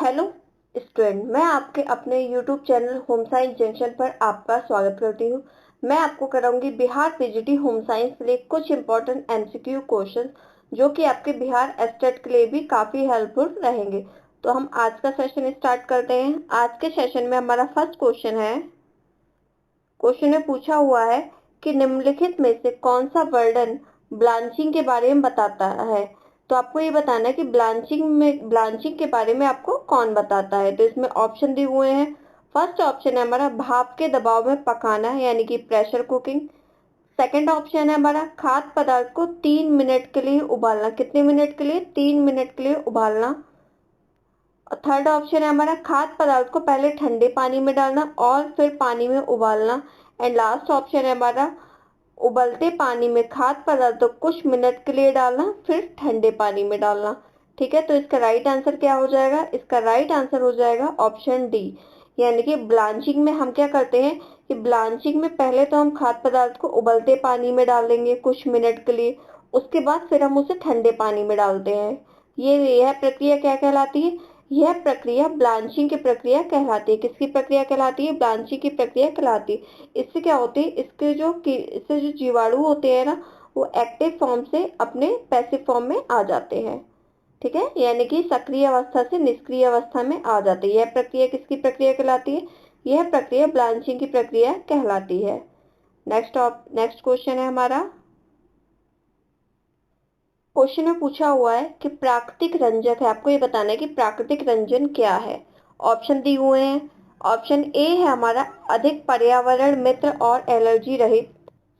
Hello student, मैं आपके अपने YouTube channel home science junction पर आपका स्वागत करती हूँ। मैं आपको कराऊंगी बिहार पीजीटी होम साइंस के लिए कुछ इंपॉर्टेंट एमसीक्यू क्वेश्चन जो कि आपके बिहार एस्टेट के लिए भी काफ़ी हेल्पफुल रहेंगे। तो हम आज का सेशन स्टार्ट करते हैं। आज के सेशन में हमारा फर्स्ट क्वेश्चन है। क्वेश्चन में पूछा हुआ है कि निम्नलिखित में से कौन सा वर्णन ब्लांचिंग के बारे में बताता है। तो आपको ये बताना है कि ब्लांचिंग के बारे में आपको कौन बताता है। तो इसमें ऑप्शन दिए हुए हैं। फर्स्ट ऑप्शन है हमारा भाप के दबाव में पकाना, यानी कि प्रेशर कुकिंग। सेकंड ऑप्शन है हमारा खाद्य पदार्थ को 3 मिनट के लिए उबालना। कितने मिनट के लिए? 3 मिनट के लिए उबालना। थर्ड ऑप्शन है हमारा खाद्य पदार्थ को पहले ठंडे पानी में डालना और फिर पानी में उबालना। एंड लास्ट ऑप्शन है हमारा उबलते पानी में खाद्य पदार्थ को कुछ मिनट के लिए डालना, फिर ठंडे पानी में डालना। ठीक है, तो इसका राइट आंसर क्या हो जाएगा? इसका राइट आंसर हो जाएगा ऑप्शन डी, यानी कि ब्लांचिंग में हम क्या करते हैं कि ब्लांचिंग में पहले तो हम खाद्य पदार्थ को उबलते पानी में डाल देंगे कुछ मिनट के लिए, उसके बाद फिर हम उसे ठंडे पानी में डालते हैं। यह प्रक्रिया क्या कहलाती है? यह प्रक्रिया ब्लांचिंग की प्रक्रिया कहलाती है। किसकी प्रक्रिया कहलाती है? ब्लांचिंग की प्रक्रिया कहलाती है। इससे क्या होती है, इससे जो जीवाणु होते हैं ना, वो एक्टिव फॉर्म से अपने पैसिव फॉर्म में आ जाते हैं। ठीक है, यानी कि सक्रिय अवस्था से निष्क्रिय अवस्था में आ जाते हैं। यह प्रक्रिया किसकी प्रक्रिया कहलाती है? यह प्रक्रिया ब्लांचिंग की प्रक्रिया कहलाती है। नेक्स्ट क्वेश्चन है हमारा। क्वेश्चन में पूछा हुआ है कि प्राकृतिक रंजक है, आपको ये बताना है कि प्राकृतिक रंजन क्या है। ऑप्शन दिए हुए हैं। ऑप्शन ए है हमारा अधिक पर्यावरण मित्र और एलर्जी रहित।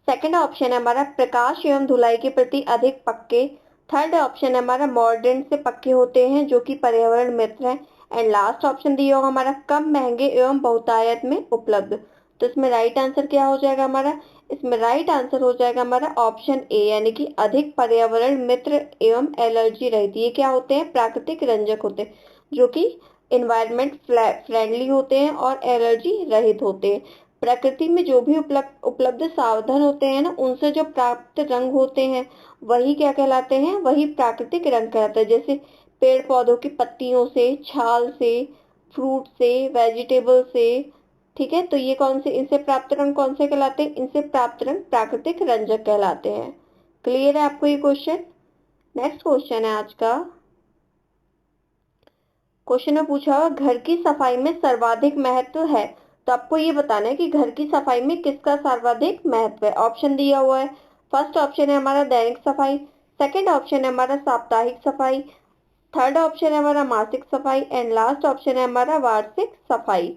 सेकंड ऑप्शन है हमारा प्रकाश एवं धुलाई के प्रति अधिक पक्के। थर्ड ऑप्शन है हमारा मॉर्डर्न से पक्के होते हैं जो कि पर्यावरण मित्र हैं। एंड लास्ट ऑप्शन दिया होगा हमारा कम महंगे एवं बहुतायत में उपलब्ध। तो इसमें राइट आंसर क्या हो जाएगा हमारा? इसमें राइट आंसर हो जाएगा हमारा ऑप्शन ए, यानी कि अधिक पर्यावरण मित्र एवं एलर्जी रहित। ये क्या होते हैं? प्राकृतिक रंजक होते हैं जो कि इन्वायरमेंट फ्रेंडली होते हैं और एलर्जी रहित होते हैं। प्रकृति में जो भी उपलब्ध साधन होते हैं ना, उनसे जो प्राप्त रंग होते हैं वही क्या कहलाते हैं? वही प्राकृतिक रंग कहलाते हैं। जैसे पेड़ पौधों की पत्तियों से, छाल से, फ्रूट से, वेजिटेबल से। ठीक है, तो ये कौन से इनसे प्राप्त रंग कौन से कहलाते हैं? इनसे प्राप्त रंग प्राकृतिक रंजक कहलाते हैं। क्लियर है आपको ये क्वेश्चन? नेक्स्ट क्वेश्चन है आज का। क्वेश्चन में पूछा हुआ घर की सफाई में सर्वाधिक महत्व है। तो आपको ये बताना है कि घर की सफाई में किसका सर्वाधिक महत्व है। ऑप्शन दिया हुआ है। फर्स्ट ऑप्शन है हमारा दैनिक सफाई। सेकंड ऑप्शन है हमारा साप्ताहिक सफाई। थर्ड ऑप्शन है हमारा मासिक सफाई। एंड लास्ट ऑप्शन है हमारा वार्षिक सफाई।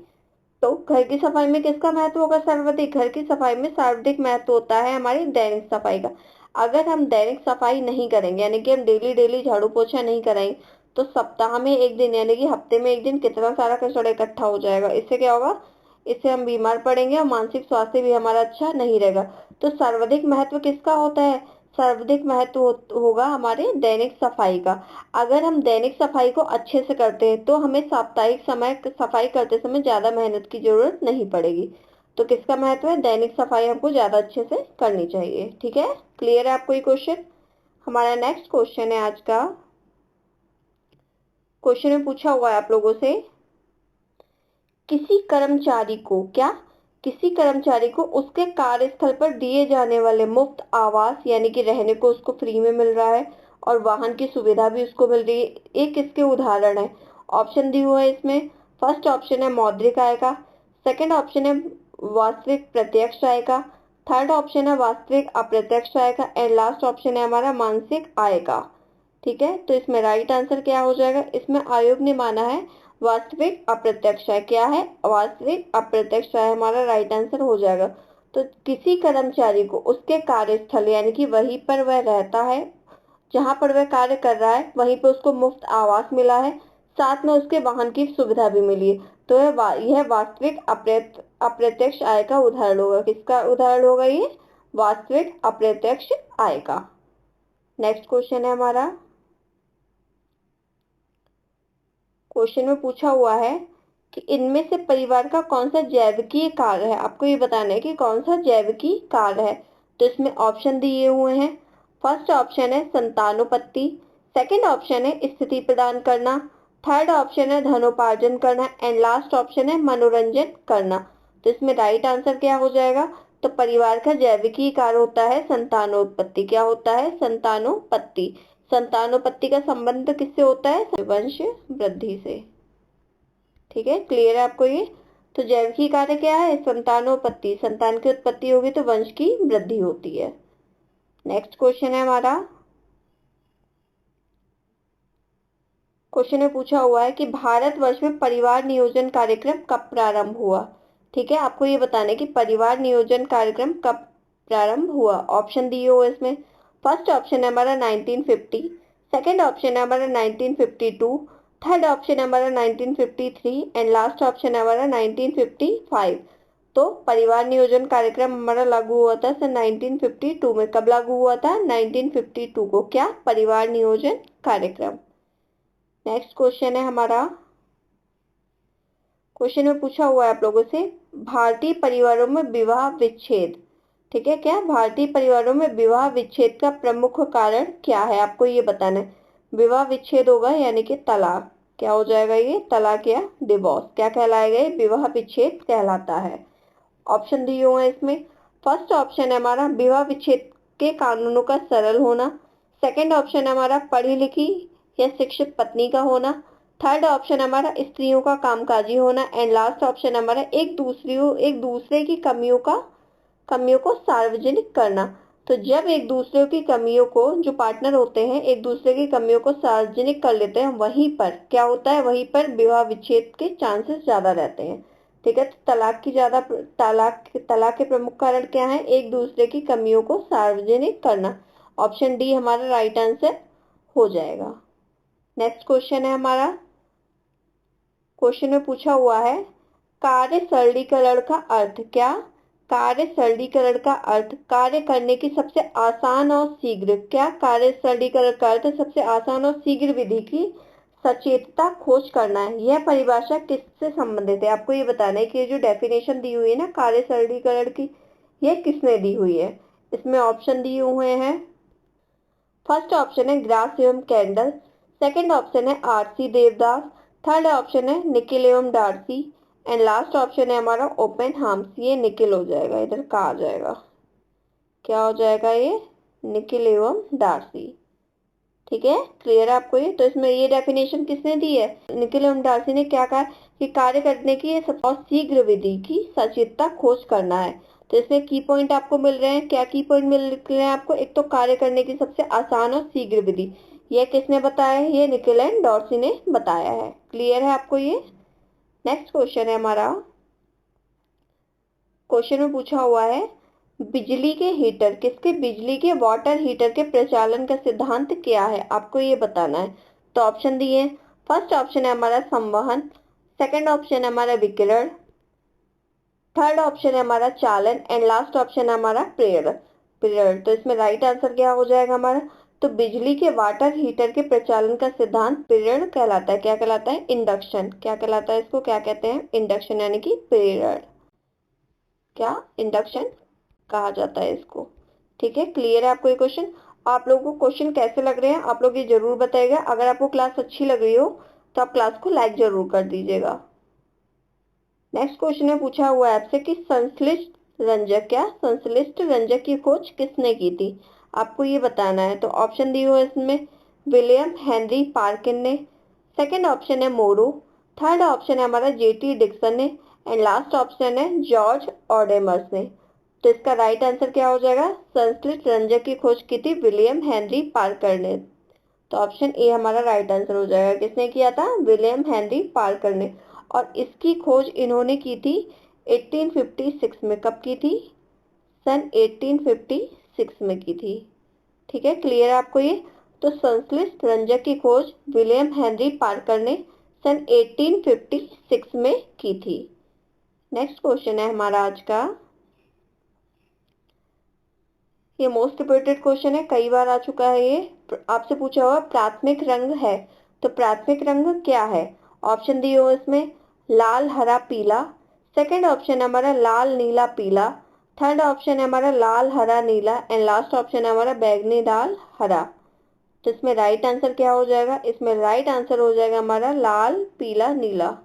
तो घर की सफाई में किसका महत्व होगा सर्वाधिक? घर की सफाई में सर्वाधिक महत्व होता है हमारी दैनिक सफाई का। अगर हम दैनिक सफाई नहीं करेंगे, यानी कि हम डेली डेली झाड़ू पोछा नहीं कराएंगे, तो सप्ताह में एक दिन यानी कि हफ्ते में एक दिन कितना सारा कचरा इकट्ठा हो जाएगा। इससे क्या होगा? इससे हम बीमार पड़ेंगे और मानसिक स्वास्थ्य भी हमारा अच्छा नहीं रहेगा। तो सर्वाधिक महत्व किसका होता है? सर्वाधिक महत्व होगा हमारे दैनिक सफाई का। अगर हम दैनिक सफाई को अच्छे से करते हैं तो हमें साप्ताहिक समय सफाई करते समय ज्यादा मेहनत की जरूरत नहीं पड़ेगी। तो किसका महत्व है? दैनिक सफाई हमको ज्यादा अच्छे से करनी चाहिए। ठीक है, क्लियर है आपको ये क्वेश्चन? हमारा नेक्स्ट क्वेश्चन है आज का। क्वेश्चन में पूछा हुआ है आप लोगों से किसी कर्मचारी को उसके कार्यस्थल पर दिए जाने वाले मुफ्त आवास, यानी कि रहने को उसको फ्री में मिल रहा है और वाहन की सुविधा भी उसको मिल रही है। एक इसके उदाहरण है। ऑप्शन दिए हुए है इसमें। फर्स्ट ऑप्शन है मौद्रिक आय का। सेकंड ऑप्शन है वास्तविक प्रत्यक्ष आय का। थर्ड ऑप्शन है वास्तविक अप्रत्यक्ष आय का। एंड लास्ट ऑप्शन है हमारा मानसिक आय का। ठीक है, तो इसमें राइट आंसर क्या हो जाएगा? इसमें आयोग ने माना है वास्तविक अप्रत्यक्ष आय। क्या है? वास्तविक अप्रत्यक्ष आय हमारा राइट आंसर हो जाएगा। तो किसी कर्मचारी को उसके कार्यस्थल, यानी कि वहीं पर वह रहता है, जहां पर वह कार्य कर रहा है, वहीं पर उसको मुफ्त आवास मिला है, साथ में उसके वाहन की सुविधा भी मिली है। तो यह वास्तविक अप्रत्यक्ष आय का उदाहरण होगा। किसका उदाहरण होगा ये? वास्तविक अप्रत्यक्ष आय का। नेक्स्ट क्वेश्चन है हमारा। क्वेश्चन में पूछा हुआ है कि इनमें से परिवार का कौन सा जैविकीय कार्य है। आपको ये बताना है कि कौन सा जैविकीय कार्य है। तो इसमें ऑप्शन दिए हुए हैं। फर्स्ट ऑप्शन है संतानोत्पत्ति। सेकंड ऑप्शन है स्थिति प्रदान करना। थर्ड ऑप्शन है धनोपार्जन करना एंड लास्ट ऑप्शन है मनोरंजन करना। तो इसमें राइट आंसर क्या हो जाएगा? तो परिवार का जैविकीय कार्य होता है संतानोत्पत्ति। क्या होता है? संतानोत्पत्ति। संतानोत्पत्ति का संबंध किससे होता है? वंश वृद्धि से। ठीक है, क्लियर है आपको ये? तो जैविकीय कार्य क्या है? संतानोत्पत्ति। संतान की उत्पत्ति होगी तो वंश की वृद्धि होती है। नेक्स्ट क्वेश्चन है हमारा। क्वेश्चन में पूछा हुआ है कि भारतवर्ष में परिवार नियोजन कार्यक्रम कब प्रारंभ हुआ? ठीक है, आपको ये बताना है कि परिवार नियोजन कार्यक्रम कब प्रारंभ हुआ। ऑप्शन दिए हुए इसमें। फर्स्ट ऑप्शन है हमारा 1950, सेकंड ऑप्शन है हमारा 1952, थर्ड ऑप्शन है हमारा 1953 एंड लास्ट ऑप्शन है हमारा 1955। तो परिवार नियोजन कार्यक्रम हमारा लागू हुआ था सन 1952 में। कब लागू हुआ था? 1952 को। क्या? परिवार नियोजन कार्यक्रम। नेक्स्ट क्वेश्चन है हमारा। क्वेश्चन में पूछा हुआ है आप लोगों से भारतीय परिवारों में विवाह विच्छेद। ठीक है, क्या? भारतीय परिवारों में विवाह विच्छेद का प्रमुख कारण क्या है? आपको ये बताना है। विवाह विच्छेद होगा यानी कि तलाक। क्या हो जाएगा ये? तलाक या डिवोर्स। क्या कहलाएगा ये? विवाह विच्छेद कहलाता है। ऑप्शन दिए हुए हैं इसमें। फर्स्ट ऑप्शन है हमारा विवाह विच्छेद के कानूनों का सरल होना। सेकंड ऑप्शन है हमारा पढ़ी लिखी या शिक्षित पत्नी का होना। थर्ड ऑप्शन हमारा स्त्रियों का कामकाजी होना एंड लास्ट ऑप्शन हमारा एक दूसरे की कमियों को सार्वजनिक करना। तो जब एक दूसरे की कमियों को, जो पार्टनर होते हैं एक दूसरे की कमियों को सार्वजनिक कर लेते हैं, वहीं पर क्या होता है? वहीं पर विवाह विच्छेद के चांसेस ज्यादा रहते हैं। ठीक है, तो तलाक के प्रमुख कारण क्या है? एक दूसरे की कमियों को सार्वजनिक करना। ऑप्शन डी हमारा राइट आंसर हो जाएगा। नेक्स्ट क्वेश्चन है हमारा। क्वेश्चन में पूछा हुआ है कार्य सरलीकरण का अर्थ। क्या? कार्य सरलीकरण का अर्थ कार्य करने की सबसे आसान और शीघ्र। क्या? कार्य सरलीकरण का अर्थ सबसे आसान और शीघ्र विधि की सचेतता खोज करना है। यह परिभाषा किससे संबंधित है? आपको ये बताना है कि ये जो डेफिनेशन दी हुई है ना कार्य सरलीकरण की, ये किसने दी हुई है? इसमें ऑप्शन दिए हुए हैं। फर्स्ट ऑप्शन है ग्रास एवं कैंडल, सेकंड ऑप्शन है आरसी देवदास, थर्ड ऑप्शन है निकिल एवं डार्सी एंड लास्ट ऑप्शन है हमारा ओपन हार्म्स। ये निकिल हो जाएगा, इधर का आ जाएगा। क्या हो जाएगा ये? निकिल एवं डार्सी। ठीक है, क्लियर है आपको ये? तो इसमें ये डेफिनेशन किसने दी है? निकिल एवं डार्सी ने क्या कहा कि कार्य करने की सबसे शीघ्र विधि की सचेतता खोज करना है। तो इसमें की पॉइंट आपको मिल रहे हैं। क्या की पॉइंट मिल रहे हैं आपको? एक तो कार्य करने की सबसे आसान और शीघ्र विधि, यह किसने बताया है? ये निकिल एंड डॉर्सी ने बताया है। क्लियर है आपको ये? नेक्स्ट क्वेश्चन है हमारा। क्वेश्चन में पूछा हुआ है बिजली के वाटर हीटर के प्रचालन का सिद्धांत क्या है? आपको ये बताना है। तो ऑप्शन दिए हैं। फर्स्ट ऑप्शन है हमारा संवहन, सेकंड ऑप्शन है हमारा विकिरण, थर्ड ऑप्शन है हमारा चालन एंड लास्ट ऑप्शन है हमारा प्रेरण। तो इसमें राइट आंसर क्या हो जाएगा हमारा? तो बिजली के वाटर हीटर के प्रचालन का सिद्धांत प्रेरण कहलाता है। क्या कहलाता है? इंडक्शन। क्या कहलाता है? इसको क्या कहते हैं? इंडक्शन यानी कि प्रेरण। क्या? इंडक्शन कहा जाता है इसको। ठीक है, क्लियर है आपको ये क्वेश्चन? आप लोगों को क्वेश्चन कैसे लग रहे हैं आप लोग ये जरूर बताइएगा। अगर आपको क्लास अच्छी लग रही हो तो आप क्लास को लाइक जरूर कर दीजिएगा। नेक्स्ट क्वेश्चन में पूछा हुआ है आपसे कि संश्लिष्ट रंजक। क्या? संश्लिष्ट रंजक की खोज किसने की थी? आपको ये बताना है। तो ऑप्शन दिए हुए इसमें विलियम हेनरी पार्किन ने, सेकंड ऑप्शन है मोरो, थर्ड ऑप्शन है हमारा जेटी डिक्सन ने एंड लास्ट ऑप्शन है जॉर्ज ऑडेमर्स ने। तो इसका राइट आंसर क्या हो जाएगा? संश्लिष्ट रंजक की खोज की थी विलियम हेनरी पार्कर ने। तो ऑप्शन ए हमारा राइट आंसर हो जाएगा। किसने किया था? विलियम हेनरी पार्कर ने। और इसकी खोज इन्होंने की थी 1856 में। कब की थी? सन 1856 में की थी। ठीक है, क्लियर है आपको ये? तो संश्लिष्ट रंजक की खोज विलियम हेनरी पार्कर ने सन 1856 में की थी। नेक्स्ट क्वेश्चन है हमारा आज का। ये मोस्ट रिपीटेड क्वेश्चन है, कई बार आ चुका है ये। आपसे पूछा हुआ प्राथमिक रंग है, तो प्राथमिक रंग क्या है? ऑप्शन दिए हो इसमें लाल हरा पीला, सेकंड ऑप्शन है हमारा लाल नीला पीला, थर्ड ऑप्शन है हमारा लाल हरा नीला एंड लास्ट ऑप्शन है हमारा बैगनी लाल हरा। तो इसमें राइट आंसर क्या हो जाएगा? इसमें राइट आंसर हो जाएगा हमारा लाल पीला नीला,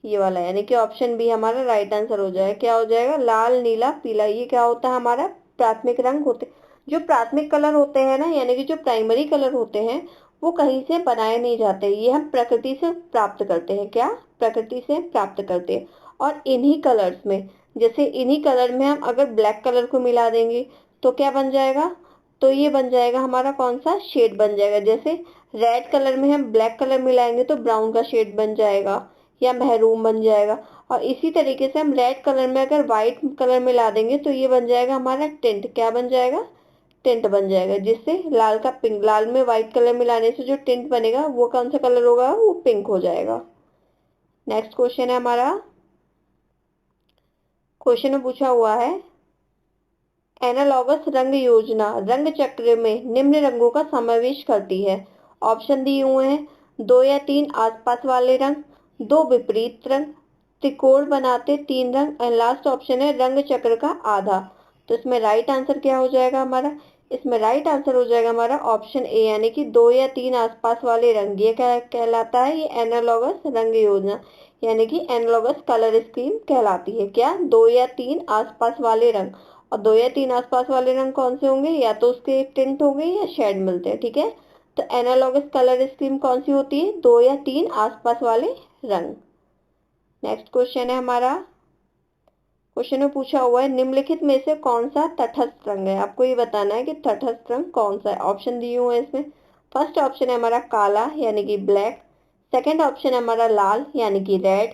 ये वाला, यानी कि ऑप्शन बी हमारा राइट आंसर हो जाएगा। क्या हो जाएगा? लाल नीला पीला। ये क्या होता है? हमारा प्राथमिक रंग होते। जो प्राथमिक कलर होते हैं ना, यानी कि जो प्राइमरी कलर होते हैं, वो कहीं से बनाए नहीं जाते, ये हम प्रकृति से प्राप्त करते हैं। क्या? प्रकृति से प्राप्त करते हैं। और इन्हीं कलर्स में, जैसे इन्हीं कलर में हम अगर ब्लैक कलर को मिला देंगे तो क्या बन जाएगा? तो ये बन जाएगा हमारा कौन सा शेड बन जाएगा? जैसे रेड कलर में हम ब्लैक कलर मिलाएंगे तो ब्राउन का शेड बन जाएगा या महरून बन जाएगा। और इसी तरीके से हम रेड कलर में अगर व्हाइट कलर मिला देंगे तो ये बन जाएगा हमारा टिंट। क्या बन जाएगा? टिंट बन जाएगा। जिससे लाल का पिंक, लाल में व्हाइट कलर मिलाने से जो टिंट बनेगा वो कौन सा कलर होगा? वो पिंक हो जाएगा। नेक्स्ट क्वेश्चन है हमारा। क्वेश्चन में पूछा हुआ है, एनालॉगस रंग योजना रंग चक्र में निम्न रंगों का समावेश करती है। ऑप्शन दिए हुए हैं, 2 या 3 आसपास वाले रंग, 2 विपरीत रंग, त्रिकोण बनाते 3 रंग, और लास्ट ऑप्शन है रंग चक्र का आधा। तो इसमें राइट आंसर क्या हो जाएगा हमारा? इसमें राइट आंसर हो जाएगा हमारा ऑप्शन ए, यानी कि 2 या 3 आसपास वाले रंग। ये क्या कहलाता है? ये एनालॉगस रंग योजना, यानी कि एनालॉगस कलर स्कीम कहलाती है। क्या? 2 या 3 आसपास वाले रंग। और 2 या 3 आसपास वाले रंग कौन से होंगे? या तो उसके टिंट होंगे या शेड मिलते हैं। ठीक है, तो एनालॉगस कलर स्कीम कौन सी होती है? 2 या 3 आसपास वाले रंग। नेक्स्ट क्वेश्चन है हमारा। क्वेश्चन में पूछा हुआ है, निम्नलिखित में से कौन सा तटस्थ रंग है? आपको ये बताना है कि तटस्थ रंग कौन सा है। ऑप्शन दिए हुए हैं इसमें। फर्स्ट ऑप्शन है हमारा काला, यानी कि ब्लैक। सेकंड ऑप्शन है हमारा लाल, यानी कि रेड।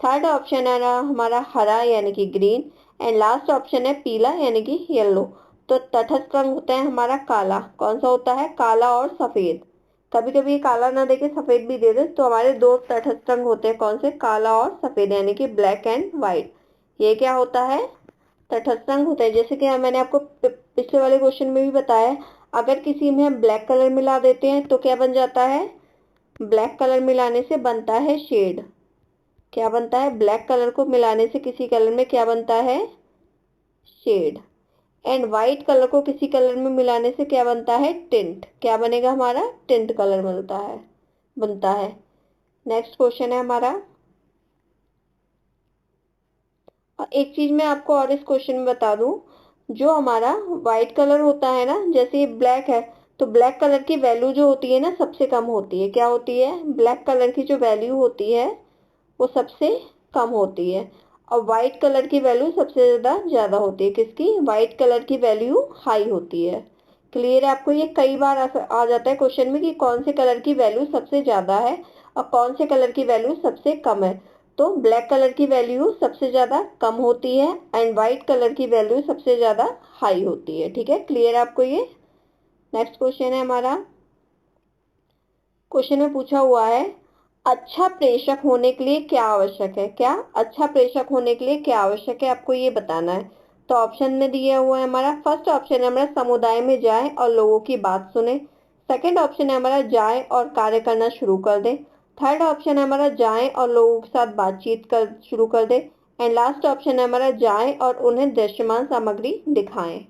थर्ड ऑप्शन है हमारा हरा, यानी कि ग्रीन। एंड लास्ट ऑप्शन है पीला, यानी कि येलो। तो तटस्थ रंग होता है हमारा काला। कौन सा होता है? काला और सफेद। कभी कभी काला ना देके सफेद भी दे दे, तो हमारे दो तटस्थ रंग होते हैं। कौन से? काला और सफेद, यानी कि ब्लैक एंड व्हाइट। ये क्या होता है? तटस्थ रंग होता है। जैसे कि मैंने आपको पिछले वाले क्वेश्चन में भी बताया, अगर किसी में हम ब्लैक कलर मिला देते हैं तो क्या बन जाता है? ब्लैक कलर मिलाने से बनता है शेड। क्या बनता है? ब्लैक कलर को मिलाने से किसी कलर में क्या बनता है? शेड। एंड व्हाइट कलर को किसी कलर में मिलाने से क्या बनता है? टिंट। क्या बनेगा हमारा? टिंट कलर मिलता है, बनता है। नेक्स्ट क्वेश्चन है हमारा। और एक चीज मैं आपको और इस क्वेश्चन में बता दूं, जो हमारा व्हाइट कलर होता है ना, जैसे ये ब्लैक है, तो ब्लैक कलर की वैल्यू जो होती है ना, सबसे कम होती है। क्या होती है? ब्लैक कलर की जो वैल्यू होती है वो सबसे कम होती है। और व्हाइट कलर की वैल्यू सबसे ज्यादा ज्यादा होती है। किसकी? व्हाइट कलर की वैल्यू हाई होती है। क्लियर है आपको? ये कई बार आ जाता है क्वेश्चन में कि कौन से कलर की वैल्यू सबसे ज्यादा है और कौन से कलर की वैल्यू सबसे कम है। तो ब्लैक कलर की वैल्यू सबसे ज्यादा कम होती है एंड व्हाइट कलर की वैल्यू सबसे ज्यादा हाई होती है। ठीक है, क्लियर है आपको ये? नेक्स्ट क्वेश्चन है हमारा। क्वेश्चन में पूछा हुआ है, अच्छा प्रेषक होने के लिए क्या आवश्यक है? क्या? अच्छा प्रेषक होने के लिए क्या आवश्यक है, आपको ये बताना है। तो ऑप्शन में दिया हुआ है हमारा। फर्स्ट ऑप्शन है हमारा समुदाय में जाए और लोगों की बात सुने। सेकंड ऑप्शन है हमारा जाए और कार्य करना शुरू कर दे। थर्ड ऑप्शन है हमारा जाए और लोगों के साथ बातचीत कर शुरू कर दे। एंड लास्ट ऑप्शन है हमारा जाए और उन्हें दृश्यमान सामग्री दिखाएं।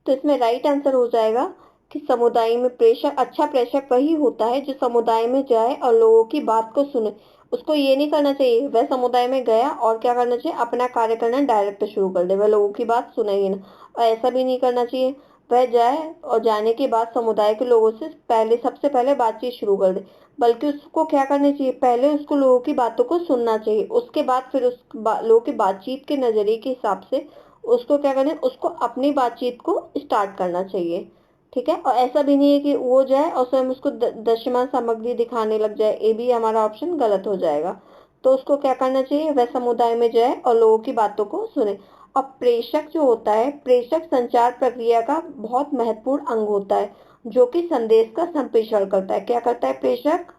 तो इसमें राइट आंसर हो जाएगा कि समुदाय में प्रेषक, अच्छा प्रेषक वही होता है जो समुदाय में जाए और लोगों की बात को सुने। उसको ये नहीं करना चाहिए वह समुदाय में गया और क्या करना चाहिए, अपना कार्य करना डायरेक्ट शुरू कर दे, वह लोगों की बात सुने ही ना। और ऐसा भी नहीं करना चाहिए वह जाए और जाने के बाद समुदाय के लोगों से पहले, सबसे पहले बातचीत शुरू कर दे। बल्कि उसको क्या करना चाहिए, पहले उसको लोगों की बातों को सुनना चाहिए, उसके बाद फिर उस लोगों की बातचीत के नजरिए के हिसाब से उसको क्या करना है, उसको अपनी बातचीत को स्टार्ट करना चाहिए। ठीक है, और ऐसा भी नहीं है कि वो जाए और स्वयं उसको दृश्यमान सामग्री दिखाने लग जाए, ये भी हमारा ऑप्शन गलत हो जाएगा। तो उसको क्या करना चाहिए, वह समुदाय में जाए और लोगों की बातों को सुने। और प्रेषक जो होता है, प्रेषक संचार प्रक्रिया का बहुत महत्वपूर्ण अंग होता है, जो कि संदेश का संप्रेषण करता है। क्या करता है प्रेषक?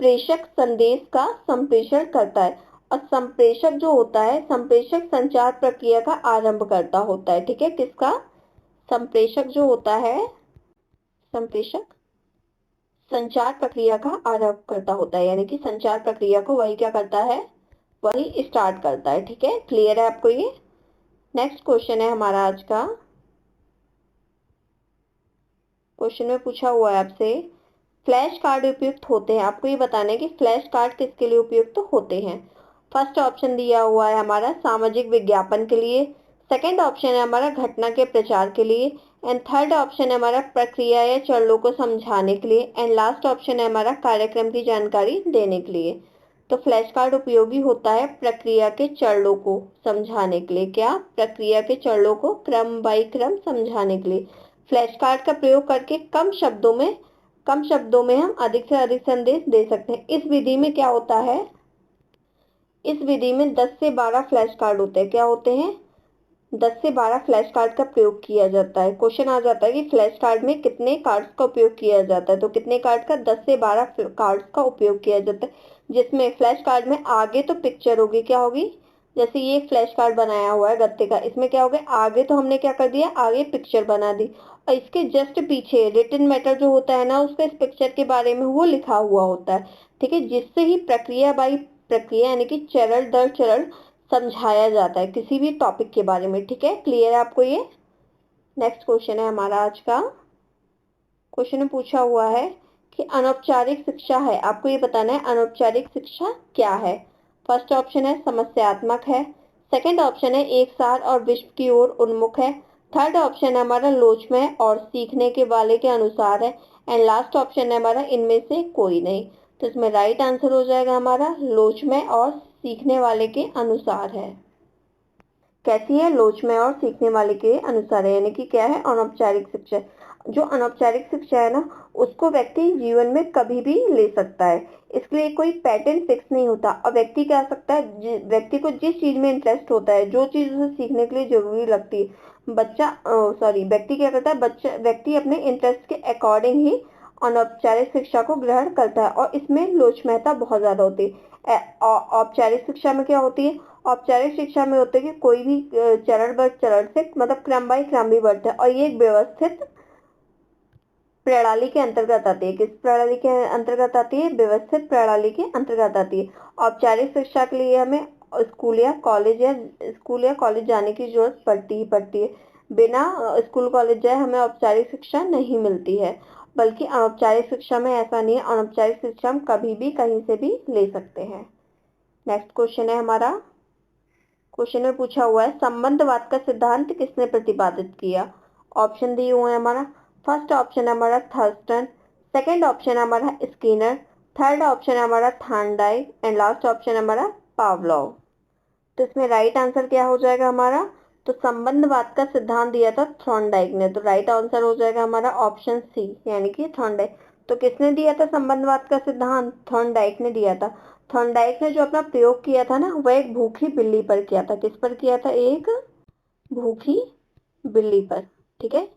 प्रेषक संदेश का संप्रेषण करता है। और संप्रेषक जो होता है, संप्रेषक संचार प्रक्रिया का आरंभ करता होता है। ठीक है, किसका? संप्रेषक जो होता है, संप्रेषक संचार प्रक्रिया का आरंभ करता होता है, यानी कि संचार प्रक्रिया को वही क्या करता है, वही स्टार्ट करता है। ठीक है, क्लियर है आपको ये? नेक्स्ट क्वेश्चन है हमारा आज का। क्वेश्चन में पूछा हुआ है आपसे, फ्लैश कार्ड उपयुक्त होते हैं। आपको ये बताना है कि फ्लैश कार्ड किसके लिए उपयुक्त होते हैं। फर्स्ट ऑप्शन दिया हुआ है हमारा सामाजिक विज्ञापन के लिए, सेकंड ऑप्शन है हमारा घटना के प्रचार के लिए, एंड थर्ड ऑप्शन है हमारा प्रक्रिया या चरणों को समझाने के लिए, एंड लास्ट ऑप्शन है हमारा कार्यक्रम की जानकारी देने के लिए। तो फ्लैश कार्ड उपयोगी होता है प्रक्रिया के चरणों को समझाने के लिए। क्या? प्रक्रिया के चरणों को क्रम बाई क्रम समझाने के लिए। फ्लैश कार्ड का प्रयोग करके कम शब्दों में हम अधिक से अधिक संदेश दे सकते हैं। इस विधि में क्या होता है, इस विधि में 10 से 12 फ्लैश कार्ड होते हैं। क्या होते हैं? 10 से 12 फ्लैश कार्ड का प्रयोग किया जाता है। क्वेश्चन आ जाता है कि फ्लैश कार्ड में कितने कार्ड्स का उपयोग किया जाता है, तो कितने कार्ड का? 10 से 12 कार्ड्स का उपयोग किया जाता है, जिसमें फ्लैश कार्ड में आगे तो पिक्चर होगी। क्या होगी? जैसे ये फ्लैश कार्ड बनाया हुआ है गत्ते का, इसमें क्या हो गया, आगे तो हमने क्या कर दिया, आगे पिक्चर बना दी, और इसके जस्ट पीछे रिटन मैटर जो होता है ना, उसका इस पिक्चर के बारे में वो लिखा हुआ होता है। ठीक है, जिससे ही प्रक्रिया बाई प्रक्रिया यानी कि चरण दर चरण समझाया जाता है किसी भी टॉपिक के बारे में। ठीक है, क्लियर है आपको ये? नेक्स्ट क्वेश्चन है हमारा आज का। क्वेश्चन में पूछा हुआ है कि अनौपचारिक शिक्षा है, आपको ये बताना है अनौपचारिक शिक्षा क्या है। फर्स्ट ऑप्शन है समस्यात्मक है, सेकंड ऑप्शन है एक सार और विश्व की ओर उन्मुख है, थर्ड ऑप्शन है हमारा लोचमय और सीखने के वाले के अनुसार है, एंड लास्ट ऑप्शन है हमारा इनमें से कोई नहीं। तो इसमें राइट आंसर हो जाएगा हमारा लोचमय और सीखने वाले के अनुसार है। कैसी है? लोचमय और सीखने वाले के अनुसार है, यानी कि क्या है, अनौपचारिक शिक्षा। जो अनौपचारिक शिक्षा है ना, उसको व्यक्ति जीवन में कभी भी ले सकता है, इसके लिए कोई पैटर्न फिक्स नहीं होता। और व्यक्ति क्या सकता है, व्यक्ति को जिस चीज में इंटरेस्ट होता है, जो चीज उसे सीखने के लिए जरूरी लगती है, व्यक्ति क्या करता है, व्यक्ति अपने इंटरेस्ट के अकॉर्डिंग ही अनौपचारिक शिक्षा को ग्रहण करता है, और इसमें लोचमयता बहुत ज्यादा होती है। औपचारिक शिक्षा में क्या होती है, औपचारिक शिक्षा में होता है कि कोई भी चरण बर चरण से, मतलब क्रम बाई क्रम भी बढ़ता है, और ये एक व्यवस्थित प्रणाली के अंतर्गत आती है। किस प्रणाली के अंतर्गत आती है? व्यवस्थित प्रणाली के अंतर्गत आती है। औपचारिक शिक्षा के लिए हमें स्कूल या कॉलेज जाने की जरूरत पड़ती है। बिना स्कूल कॉलेज जाए हमें औपचारिक शिक्षा नहीं मिलती है, बल्कि अनौपचारिक शिक्षा में ऐसा नहीं है। अनौपचारिक शिक्षा हम कभी भी कहीं से भी ले सकते हैं। नेक्स्ट क्वेश्चन है हमारा। क्वेश्चन में पूछा हुआ है संबंधवाद का सिद्धांत किसने प्रतिपादित किया। ऑप्शन दिए हुए हैं हमारा। फर्स्ट ऑप्शन है हमारा थर्स्टन, सेकंड ऑप्शन है हमारा स्किनर, थर्ड ऑप्शन है हमारा थार्नडाइक, एंड लास्ट ऑप्शन है हमारा पावलोव। तो इसमें राइट आंसर क्या हो जाएगा हमारा, तो संबंधवाद का सिद्धांत दिया था थॉर्नडाइक ने, तो राइट आंसर हो जाएगा हमारा ऑप्शन सी, यानी कि थॉर्नडाइक। तो किसने दिया था संबंधवाद का सिद्धांत? थॉर्नडाइक ने दिया था। थॉर्नडाइक ने जो अपना प्रयोग किया था ना, वह एक भूखी बिल्ली पर किया था। किस पर किया था? एक भूखी बिल्ली पर। ठीक है,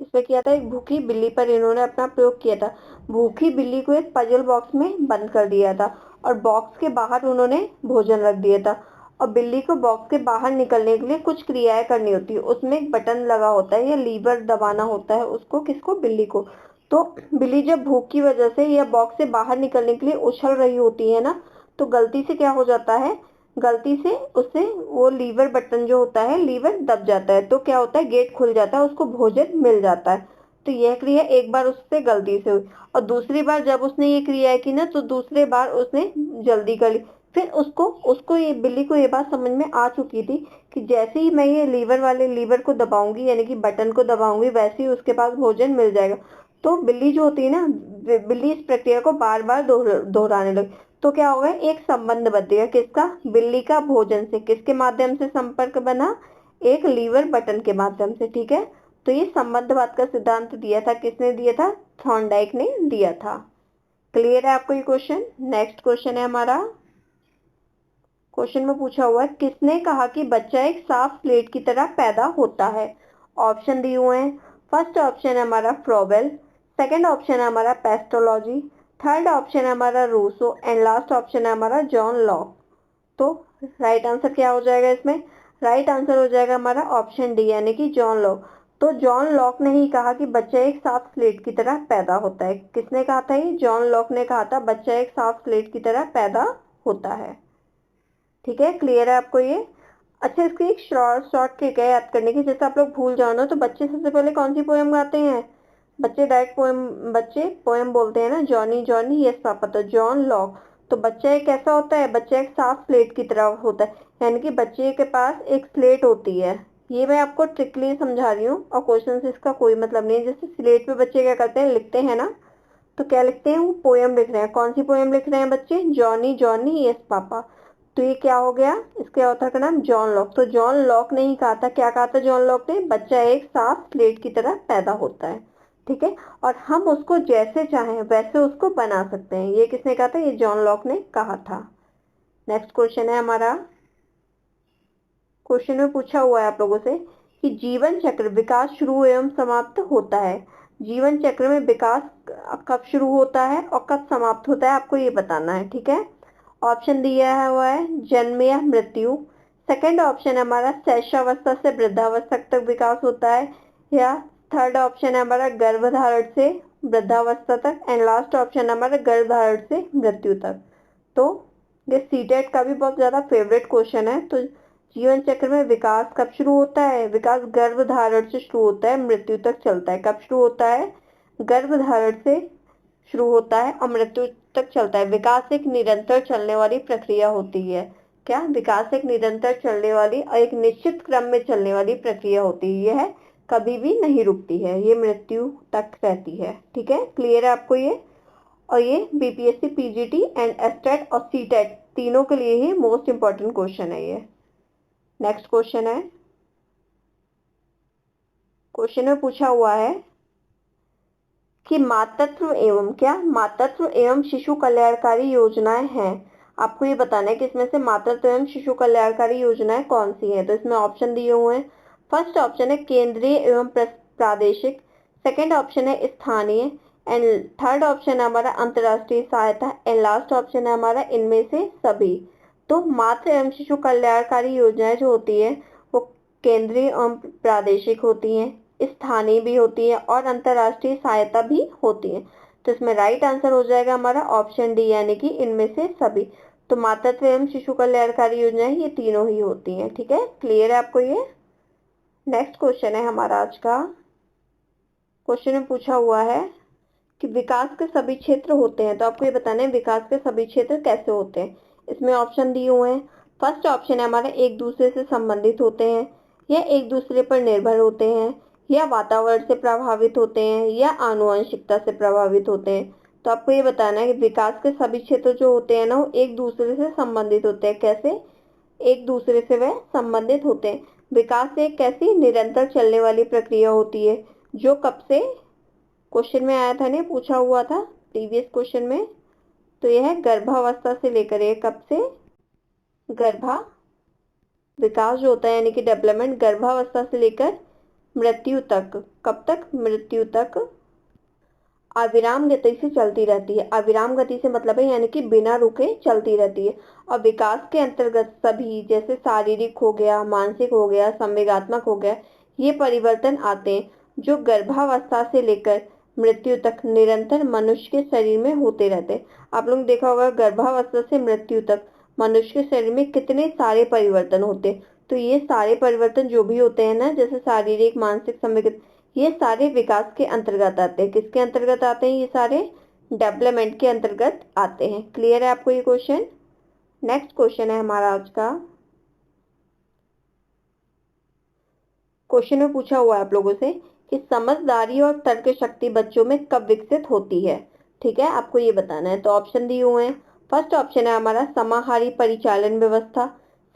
किस पर किया था? एक भूखी बिल्ली पर इन्होंने अपना प्रयोग किया था। भूखी बिल्ली को एक पजल बॉक्स में बंद कर दिया था, और बॉक्स के बाहर उन्होंने भोजन रख दिया था, और बिल्ली को बॉक्स के बाहर निकलने के लिए कुछ क्रियाएं करनी होती है। उसमें एक बटन लगा होता है या लीवर दबाना होता है उसको, किसको? बिल्ली को। तो बिल्ली जब भूख की वजह से या बॉक्स से बाहर निकलने के लिए उछल रही होती है ना, तो गलती से क्या हो जाता है, गलती से उससे वो लीवर बटन जो होता है, लीवर दब जाता है, तो क्या होता है, गेट खुल जाता है, उसको भोजन मिल जाता है। तो यह क्रिया एक बार उससे गलती से हुई, और दूसरी बार जब उसने ये क्रिया की ना, तो दूसरे बार उसने जल्दी कर ली। फिर उसको उसको ये बिल्ली को ये बात समझ में आ चुकी थी कि जैसे ही मैं ये लीवर को दबाऊंगी, यानी कि बटन को दबाऊंगी, वैसे ही उसके पास भोजन मिल जाएगा। तो बिल्ली जो होती है ना, बिल्ली इस प्रक्रिया को बार बार दोहराने लगी। तो क्या होगा, एक संबंध बन गया, किसका? बिल्ली का भोजन से। किसके माध्यम से संपर्क बना? एक लीवर बटन के माध्यम से। ठीक है, तो ये संबंधवाद का सिद्धांत दिया था, किसने दिया था? थॉर्नडाइक ने दिया था। क्लियर है आपको ये क्वेश्चन? नेक्स्ट क्वेश्चन है हमारा। क्वेश्चन में पूछा हुआ है किसने कहा कि बच्चा एक साफ स्लेट की तरह पैदा होता है। ऑप्शन दिए हुए हैं। फर्स्ट ऑप्शन है हमारा फ्रॉबेल, सेकंड ऑप्शन है हमारा पेस्टोलॉजी, थर्ड ऑप्शन है हमारा रूसो, एंड लास्ट ऑप्शन है हमारा जॉन लॉक। तो राइट आंसर क्या हो जाएगा इसमें? राइट आंसर हो जाएगा हमारा ऑप्शन डी, यानी कि जॉन लॉक। तो जॉन लॉक ने ही कहा कि बच्चा एक साफ स्लेट की तरह पैदा होता है। किसने कहा था ये? जॉन लॉक ने कहा था बच्चा एक साफ स्लेट की तरह पैदा होता है। ठीक है, क्लियर है आपको ये? अच्छा, इसकी एक शॉर्ट ट्रिक है याद करने की। जैसे आप लोग भूल जाओ ना, तो बच्चे सबसे पहले कौन सी पोएम गाते हैं? बच्चे पोएम बोलते हैं ना, जॉनी जॉनी यस पापा, तो जॉन लॉक। तो बच्चा एक ऐसा होता है, बच्चा एक साफ स्लेट की तरह होता है, यानी कि बच्चे के पास एक स्लेट होती है। ये मैं आपको ट्रिकली समझा रही हूँ और क्वेश्चन से इसका कोई मतलब नहीं है। जैसे स्लेट पे बच्चे क्या करते हैं, लिखते हैं ना, तो क्या लिखते हैं, वो पोएम लिख रहे हैं। कौन सी पोएम लिख रहे हैं बच्चे, जॉनी जॉनी यस पापा। तो ये क्या हो गया, इसके ऑथर का नाम जॉन लॉक। तो जॉन लॉक ने ही कहा था, क्या कहा था जॉन लॉक ने, बच्चा एक साफ स्लेट की तरह पैदा होता है, ठीक है, और हम उसको जैसे चाहें वैसे उसको बना सकते हैं। ये किसने कहा था, ये जॉन लॉक ने कहा था। नेक्स्ट क्वेश्चन है हमारा। क्वेश्चन में पूछा हुआ है आप लोगों से कि जीवन चक्र विकास शुरू एवं समाप्त होता है। जीवन चक्र में विकास कब शुरू होता है और कब समाप्त होता है, आपको ये बताना है, ठीक है। ऑप्शन दिया है हुआ है जन्म या मृत्यु। सेकंड ऑप्शन है हमारा शैशवावस्था से वृद्धावस्था तक विकास होता है, या थर्ड ऑप्शन है हमारा गर्भधारण से वृद्धावस्था तक, एंड लास्ट ऑप्शन है हमारा गर्भधारण से मृत्यु तक। तो ये सीटेट का भी बहुत ज्यादा फेवरेट क्वेश्चन है। तो जीवन चक्र में विकास कब शुरू होता है, विकास गर्भधारण से शुरू होता है, मृत्यु तक चलता है। कब शुरू होता है, गर्भधारण से शुरू होता है और मृत्यु तक चलता है। विकास एक निरंतर चलने वाली प्रक्रिया होती है। क्या, विकास एक निरंतर चलने वाली और एक निश्चित क्रम में चलने वाली प्रक्रिया होती है। यह कभी भी नहीं रुकती है, ये मृत्यु तक रहती है, ठीक है। क्लियर है आपको ये। और ये बीपीएससी पीजीटी एंड एसटेट और सीटेट तीनों के लिए ही मोस्ट इंपॉर्टेंट क्वेश्चन है ये। नेक्स्ट क्वेश्चन है, क्वेश्चन में पूछा हुआ है कि मातृत्व एवं शिशु कल्याणकारी योजनाएं हैं। आपको ये बताना है कि इसमें से मातृत्व एवं शिशु कल्याणकारी योजनाएं कौन सी हैं। तो इसमें ऑप्शन दिए हुए हैं। फर्स्ट ऑप्शन है केंद्रीय एवं प्रादेशिक, सेकंड ऑप्शन है स्थानीय, एंड थर्ड ऑप्शन है हमारा अंतर्राष्ट्रीय सहायता, एंड लास्ट ऑप्शन है हमारा इनमें से सभी। तो मातृ एवं शिशु कल्याणकारी योजनाएं जो होती है वो केंद्रीय एवं प्रादेशिक होती हैं, स्थानीय भी होती है और अंतर्राष्ट्रीय सहायता भी होती है। तो इसमें राइट आंसर हो जाएगा हमारा ऑप्शन डी, यानी कि इनमें से सभी। तो मातृत्व एवं शिशु कल्याणकारी योजनाएं ये तीनों ही होती हैं, ठीक है। क्लियर है आपको ये। नेक्स्ट क्वेश्चन है हमारा आज का। क्वेश्चन में पूछा हुआ है कि विकास के सभी क्षेत्र होते हैं। तो आपको ये बताना है विकास के सभी क्षेत्र कैसे होते हैं। इसमें ऑप्शन दिए हुए हैं। फर्स्ट ऑप्शन है हमारा एक दूसरे से संबंधित होते हैं, या एक दूसरे पर निर्भर होते हैं, या वातावरण से प्रभावित होते हैं, या आनुवंशिकता से प्रभावित होते हैं। तो आपको ये बताना है कि विकास के सभी क्षेत्र जो होते हैं ना वो एक दूसरे से संबंधित होते हैं। कैसे, एक दूसरे से वह संबंधित होते हैं। विकास एक कैसी निरंतर चलने वाली प्रक्रिया होती है जो कब से, क्वेश्चन में आया था, नहीं पूछा हुआ था प्रीवियस क्वेश्चन में। तो यह है गर्भावस्था से लेकर, ये कब से, गर्भा विकास जो होता है यानी कि डेवलपमेंट गर्भावस्था से लेकर मृत्यु तक, कब तक, मृत्यु तक अविराम गति से चलती रहती है। अविराम गति से मतलब है यानी कि बिना रुके चलती रहती है। और विकास के अंतर्गत सभी, जैसे शारीरिक हो गया, मानसिक हो गया, संवेगात्मक हो गया, ये परिवर्तन आते हैं जो गर्भावस्था से लेकर मृत्यु तक निरंतर मनुष्य के शरीर में होते रहते हैं। आप लोग देखा होगा गर्भावस्था से मृत्यु तक मनुष्य के शरीर में कितने सारे परिवर्तन होते हैं। तो ये सारे परिवर्तन जो भी होते हैं ना, जैसे शारीरिक, मानसिक, संवेग, ये सारे विकास के अंतर्गत आते हैं। किसके अंतर्गत आते हैं, ये सारे डेवलपमेंट के अंतर्गत आते हैं। क्लियर है आपको ये क्वेश्चन। नेक्स्ट क्वेश्चन है हमारा आज का। क्वेश्चन में पूछा हुआ है आप लोगों से कि समझदारी और तर्क शक्ति बच्चों में कब विकसित होती है, ठीक है, आपको ये बताना है। तो ऑप्शन दिए हुए हैं। फर्स्ट ऑप्शन है हमारा समाहारी परिचालन व्यवस्था,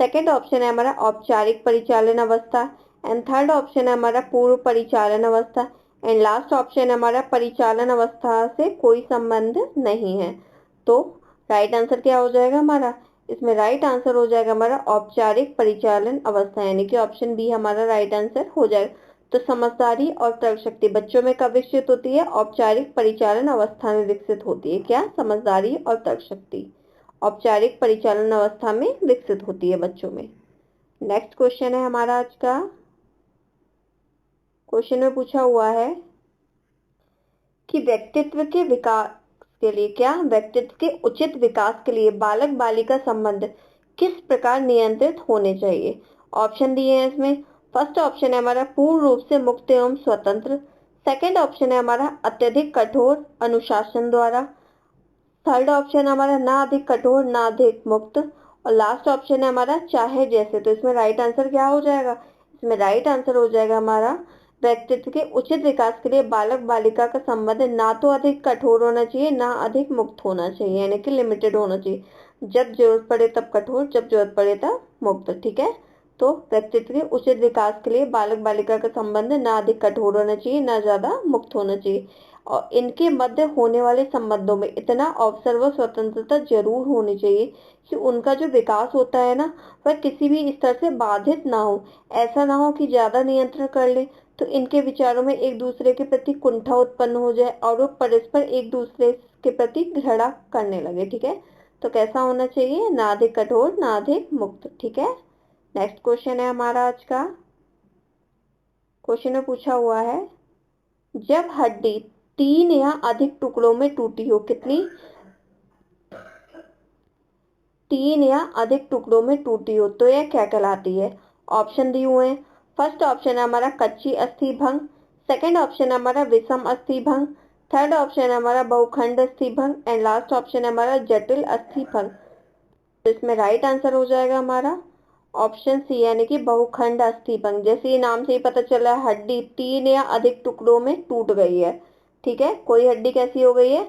सेकंड ऑप्शन है हमारा औपचारिक परिचालन अवस्था, एंड थर्ड ऑप्शन है हमारा पूर्व परिचालन अवस्था, एंड लास्ट ऑप्शन है हमारा परिचालन अवस्था से कोई संबंध नहीं है। तो राइट आंसर क्या हो जाएगा हमारा, इसमें राइट आंसर हो जाएगा हमारा औपचारिक परिचालन अवस्था, यानी कि ऑप्शन बी हमारा राइट आंसर हो जाएगा। तो समझदारी और तर्क शक्ति बच्चों में कब विकसित होती है, औपचारिक परिचालन अवस्था में विकसित होती है। क्या, समझदारी और तर्क शक्ति औपचारिक परिचालन अवस्था में विकसित होती है बच्चों में। नेक्स्ट क्वेश्चन है हमारा आज का। क्वेश्चन में पूछा हुआ है कि व्यक्तित्व के विकास के लिए, क्या, व्यक्तित्व के उचित विकास के लिए बालक बालिका संबंध किस प्रकार नियंत्रित होने चाहिए। ऑप्शन दिए हैं इसमें। फर्स्ट ऑप्शन है हमारा पूर्ण रूप से मुक्त एवं स्वतंत्र, सेकंड ऑप्शन है हमारा अत्यधिक कठोर अनुशासन द्वारा। थर्ड ऑप्शन हमारा ना अधिक कठोर ना अधिक मुक्त। और लास्ट ऑप्शन है हमारा चाहे जैसे। तो इसमें राइट आंसर क्या हो जाएगा? इसमें राइट आंसर हो जाएगा हमारा व्यक्तित्व के उचित विकास के लिए बालक बालिका का संबंध ना तो अधिक कठोर होना चाहिए ना अधिक मुक्त होना चाहिए, यानी कि लिमिटेड होना चाहिए। जब जरूरत पड़े तब कठोर, जब जरूरत पड़े तब मुक्त। ठीक है, तो व्यक्तित्व के उचित विकास के लिए बालक बालिका का संबंध ना अधिक कठोर होना चाहिए ना ज्यादा मुक्त होना चाहिए। और इनके मध्य होने वाले संबंधों में इतना अवसर व स्वतंत्रता जरूर होनी चाहिए कि उनका जो विकास होता है ना, वह किसी भी स्तर से बाधित ना हो। ऐसा ना हो कि ज्यादा नियंत्रण कर ले तो इनके विचारों में एक दूसरे के प्रति कुंठा उत्पन्न हो जाए और वो परस्पर एक दूसरे के प्रति घृणा करने लगे। ठीक है, तो कैसा होना चाहिए? ना अधिक कठोर ना अधिक मुक्त। ठीक है, नेक्स्ट क्वेश्चन है हमारा आज का। क्वेश्चन में पूछा हुआ है, जब हड्डी 3 या अधिक टुकड़ों में टूटी हो, कितनी? 3 या अधिक टुकड़ों में टूटी हो तो यह क्या कहलाती है? ऑप्शन दिए हुए हैं। फर्स्ट ऑप्शन है हमारा कच्ची अस्थि भंग। सेकंड ऑप्शन है हमारा विषम अस्थि भंग। थर्ड ऑप्शन है हमारा बहुखंड अस्थि भंग एंड लास्ट ऑप्शन है हमारा जटिल अस्थि भंग। तो इसमें राइट आंसर हो जाएगा हमारा ऑप्शन सी, यानी कि बहुखंड अस्थि भंग। जैसे ये नाम से ही पता चल रहा है, हड्डी 3 या अधिक टुकड़ों में टूट गई है। ठीक है, कोई हड्डी कैसी हो गई है?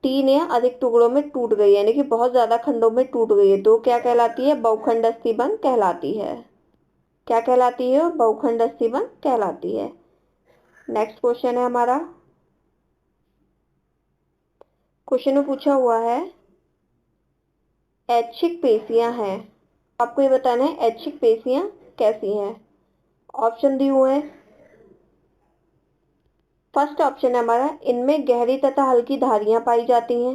3 या अधिक टुकड़ों में टूट गई है, यानी कि बहुत ज्यादा खंडों में टूट गई है, तो क्या कहलाती है? बहुखंड अस्थि भंग कहलाती है। क्या कहलाती है? बहुखंड अस्थि भंग कहलाती है। नेक्स्ट क्वेश्चन है हमारा। क्वेश्चन में पूछा हुआ है, ऐच्छिक पेशियां हैं, आपको ये बताना है ऐच्छिक पेशियां कैसी हैं। ऑप्शन दिए हुए हैं। फर्स्ट ऑप्शन है हमारा, इनमें गहरी तथा हल्की धारियां पाई जाती हैं।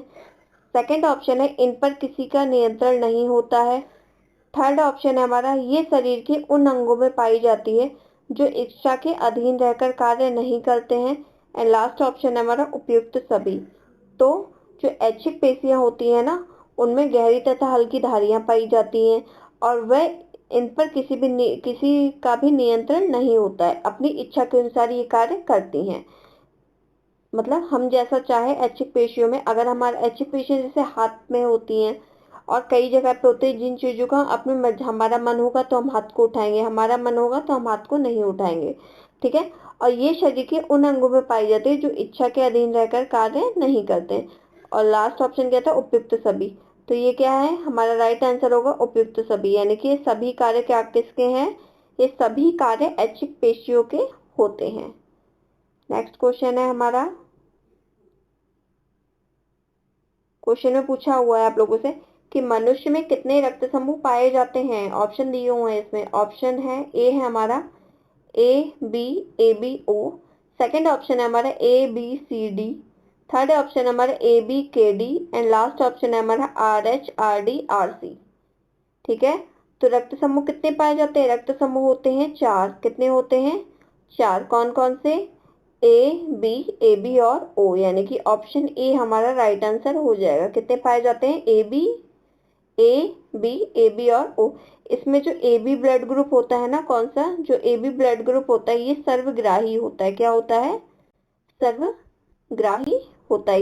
सेकंड ऑप्शन है, इन पर किसी का नियंत्रण नहीं होता है। थर्ड ऑप्शन है हमारा, ये शरीर के उन अंगों में पाई जाती है जो इच्छा के अधीन रहकर कार्य नहीं करते हैं। एंड लास्ट ऑप्शन है हमारा उपयुक्त सभी। तो जो ऐच्छिक पेशियां होती है ना, उनमें गहरी तथा हल्की धारियां पाई जाती हैं और वह इन पर किसी का भी नियंत्रण नहीं होता है, अपनी इच्छा के अनुसार ये कार्य करती हैं। मतलब हम जैसा चाहे ऐच्छिक पेशियों में, अगर हमारे ऐच्छिक पेशियां जैसे हाथ में होती हैं और कई जगह पे होते हैं, जिन चीजों का हमारा मन होगा तो हम हाथ को उठाएंगे, हमारा मन होगा तो हम हाथ को नहीं उठाएंगे। ठीक है, और ये शरीर के उन अंगों में पाई जाती है जो इच्छा के अधीन रहकर कार्य नहीं करते। और लास्ट ऑप्शन क्या था? उपयुक्त सभी। तो ये क्या है? हमारा राइट आंसर होगा उपयुक्त सभी, यानी कि ये सभी कार्य क्या किसके हैं? ये सभी कार्य ऐच्छिक पेशियों के होते हैं। नेक्स्ट क्वेश्चन है हमारा। क्वेश्चन में पूछा हुआ है आप लोगों से कि मनुष्य में कितने रक्त समूह पाए जाते हैं। ऑप्शन दिए हुए हैं इसमें। ऑप्शन है, ए है हमारा ए ओ। सेकंड ऑप्शन है हमारा ABCD। थर्ड ऑप्शन है हमारा ABKD एंड लास्ट ऑप्शन है हमारा RHRDRC। ठीक है, तो रक्त समूह कितने पाए जाते हैं? रक्त समूह होते हैं 4। कितने होते हैं? 4। कौन कौन से? A B और O, यानी कि ऑप्शन ए हमारा राइट आंसर हो जाएगा। कितने पाए जाते हैं? ए बी और ओ। इसमें जो ए बी ब्लड ग्रुप होता है ना, कौन सा? जो ए बी ब्लड ग्रुप होता है ये सर्वग्राही होता है। क्या होता है? सर्वग्राही होता है।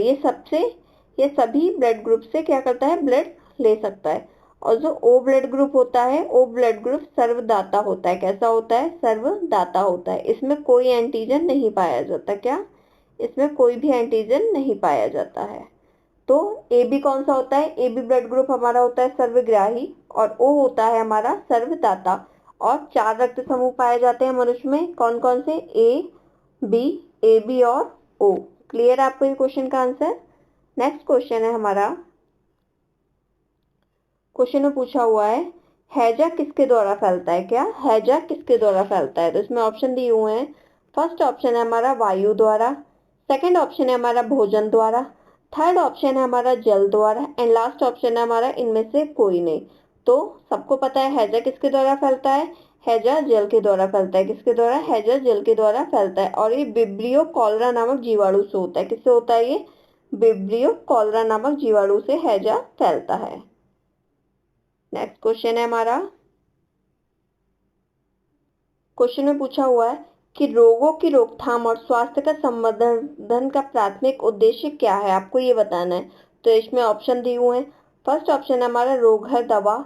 ये सभी ब्लड ग्रुप से क्या करता है? ब्लड ले सकता है। और जो ओ ब्लड ग्रुप होता है, ओ ब्लड ग्रुप सर्वदाता होता है। कैसा होता है? सर्वदाता होता है। इसमें कोई एंटीजन नहीं पाया जाता। क्या? इसमें कोई भी एंटीजन नहीं पाया जाता है। तो ए बी कौन सा होता है? ए बी ब्लड ग्रुप हमारा होता है सर्वग्राही और ओ होता है हमारा सर्वदाता। और 4 रक्त समूह पाए जाते हैं मनुष्य में। कौन कौन से? ए बी और ओ। क्लियर आपको ये क्वेश्चन का आंसर? नेक्स्ट क्वेश्चन है हमारा। क्वेश्चन में पूछा हुआ है, हैजा किसके द्वारा फैलता है? क्या? हैजा किसके द्वारा फैलता है? तो इसमें ऑप्शन दिए हुए हैं। फर्स्ट ऑप्शन है हमारा वायु द्वारा। सेकंड ऑप्शन है हमारा भोजन द्वारा। थर्ड ऑप्शन है हमारा जल द्वारा एंड लास्ट ऑप्शन है हमारा इनमें से कोई नहीं। तो सबको पता है हैजा किसके द्वारा फैलता है? हैजा जल के द्वारा फैलता है। किसके द्वारा? हैजा जल के द्वारा फैलता है। और ये विब्रियो कॉलरा नामक जीवाणु से होता है। किससे होता है ये? विब्रियो कॉलरा नामक जीवाणु से हैजा फैलता है। नेक्स्ट क्वेश्चन है हमारा। क्वेश्चन में पूछा हुआ है कि रोगों की रोकथाम और स्वास्थ्य का संवर्धन का प्राथमिक उद्देश्य क्या है, आपको ये बताना है। तो इसमें ऑप्शन दिए हुए हैं। फर्स्ट ऑप्शन है हमारा रोगहर दवा,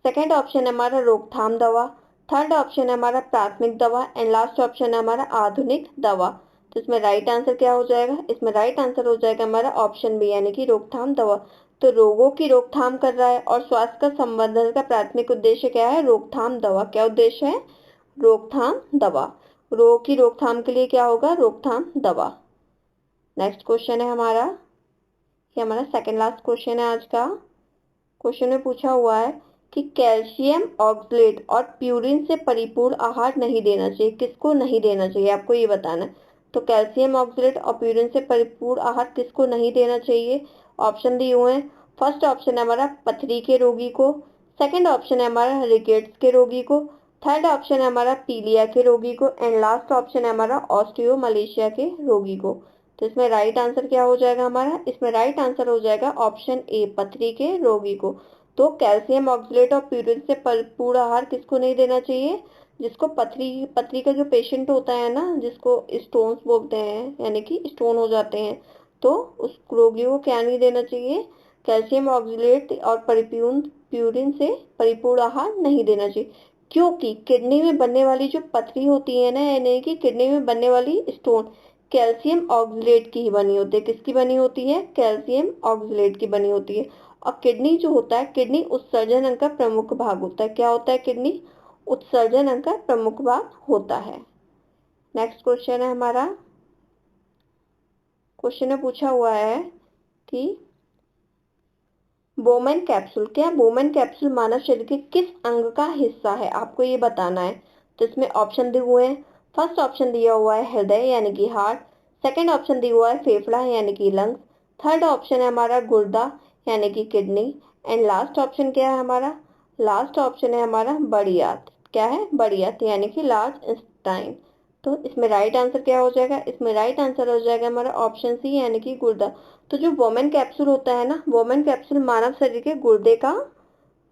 सेकंड ऑप्शन है हमारा रोकथाम दवा, थर्ड ऑप्शन है हमारा प्राथमिक दवा एंड लास्ट ऑप्शन है हमारा आधुनिक दवा। तो इसमें राइट आंसर क्या हो जाएगा, इसमें राइट आंसर हो जाएगा हमारा ऑप्शन बी यानी कि रोकथाम दवा। तो रोगों की रोकथाम कर रहा है और स्वास्थ्य का संवर्धन का प्राथमिक उद्देश्य क्या है, रोकथाम दवा। क्या उद्देश्य है, रोकथाम दवा। रोग की रोकथाम के लिए क्या होगा, रोकथाम दवा। नेक्स्ट क्वेश्चन है हमारा, ये हमारा सेकंड लास्ट क्वेश्चन है आज का। क्वेश्चन में पूछा हुआ है कि कैल्शियम ऑक्सलेट और प्यूरिन से परिपूर्ण आहार नहीं देना चाहिए, किसको नहीं देना चाहिए, आपको ये बताना है। तो कैल्शियम ऑक्सलेट और प्यूरिन से परिपूर्ण आहार किसको नहीं देना चाहिए, ऑप्शन दिए हुए हैं। फर्स्ट ऑप्शन है हमारा पथरी के रोगी को, सेकंड ऑप्शन है हमारा रिकेट्स के रोगी को, थर्ड ऑप्शन है हमारा पीलिया के रोगी को एंड लास्ट ऑप्शन है हमारा ऑस्टियोमलेशिया के रोगी को। तो इसमें राइट आंसर क्या हो जाएगा हमारा, इसमें राइट आंसर हो जाएगा ऑप्शन ए पथरी के रोगी को। तो कैल्शियम ऑक्सलेट और प्यूरिन से परिपूर्ण आहार किसको नहीं देना चाहिए, जिसको पथरी पथरी का जो पेशेंट होता है ना, जिसको स्टोन्स बोलते हैं यानी कि स्टोन हो जाते हैं, तो उस रोगी को क्या नहीं देना चाहिए, कैल्शियम ऑक्सलेट और परिपूर्ण प्यूरिन से परिपूर्ण आहार नहीं देना चाहिए। क्योंकि किडनी में बनने वाली जो पथरी होती है ना, यानी कि किडनी में बनने वाली स्टोन कैल्शियम ऑक्सलेट की ही बनी होती है। किसकी बनी होती है, कैल्शियम ऑक्सलेट की बनी होती है। और किडनी जो होता है, किडनी उत्सर्जन अंग का प्रमुख भाग होता है। क्या होता है, किडनी उत्सर्जन अंग का प्रमुख भाग होता है। नेक्स्ट क्वेश्चन है हमारा, क्वेश्चन में पूछा हुआ है कि बोमेन कैप्सूल, क्या बोमेन कैप्सूल मानव शरीर के किस अंग का हिस्सा है, आपको ये बताना है। तो इसमें ऑप्शन दिए हुए हैं। फर्स्ट ऑप्शन दिया हुआ है हृदय यानी कि हार्ट, सेकंड ऑप्शन दिया हुआ है फेफड़ा यानी कि लंग्स, थर्ड ऑप्शन है हमारा गुर्दा यानी कि किडनी एंड लास्ट ऑप्शन क्या है हमारा, लास्ट ऑप्शन है हमारा बड़ी आंत। क्या है, बड़ी आंत यानी कि लार्ज इंटेस्टाइन। तो इसमें राइट आंसर क्या हो जाएगा, इसमें राइट आंसर हो जाएगा हमारा ऑप्शन सी यानी कि गुर्दा। तो जो वोमेन कैप्सूल होता है ना, वोमेन कैप्सूल मानव शरीर के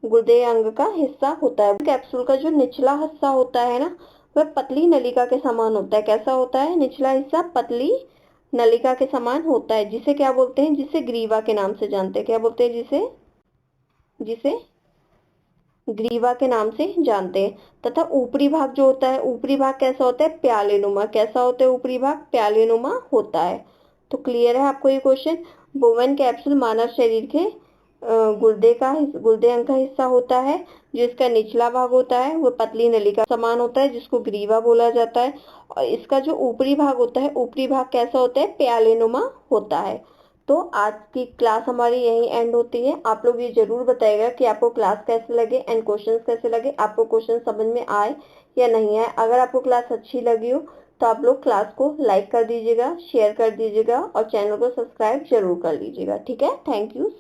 गुर्दे अंग का हिस्सा होता है। कैप्सूल का जो निचला हिस्सा होता है ना, वह पतली नलिका के समान होता है। कैसा होता है, निचला हिस्सा पतली नलिका के समान होता है, जिसे क्या बोलते हैं, जिसे ग्रीवा के नाम से जानते हैं। क्या बोलते हैं, जिसे जिसे ग्रीवा के नाम से जानते हैं। तथा ऊपरी भाग जो होता है, ऊपरी भाग कैसा होता है, प्यालेनुमा। कैसा होता है ऊपरी भाग, प्यालेनुमा होता है। तो क्लियर है आपको ये क्वेश्चन। बोवेन कैप्सूल मानव शरीर के गुर्दे अंग का हिस्सा होता है। जो इसका निचला भाग होता है वो पतली नलिका समान होता है, जिसको ग्रीवा बोला जाता है। और इसका जो ऊपरी भाग होता है, ऊपरी भाग कैसा होता है, प्यालेनुमा होता है। तो आज की क्लास हमारी यहीं एंड होती है। आप लोग ये जरूर बताइएगा कि आपको क्लास कैसे लगे एंड क्वेश्चंस कैसे लगे, आपको क्वेश्चन समझ में आए या नहीं आए। अगर आपको क्लास अच्छी लगी हो तो आप लोग क्लास को लाइक कर दीजिएगा, शेयर कर दीजिएगा और चैनल को सब्सक्राइब जरूर कर लीजिएगा। ठीक है, थैंक यू।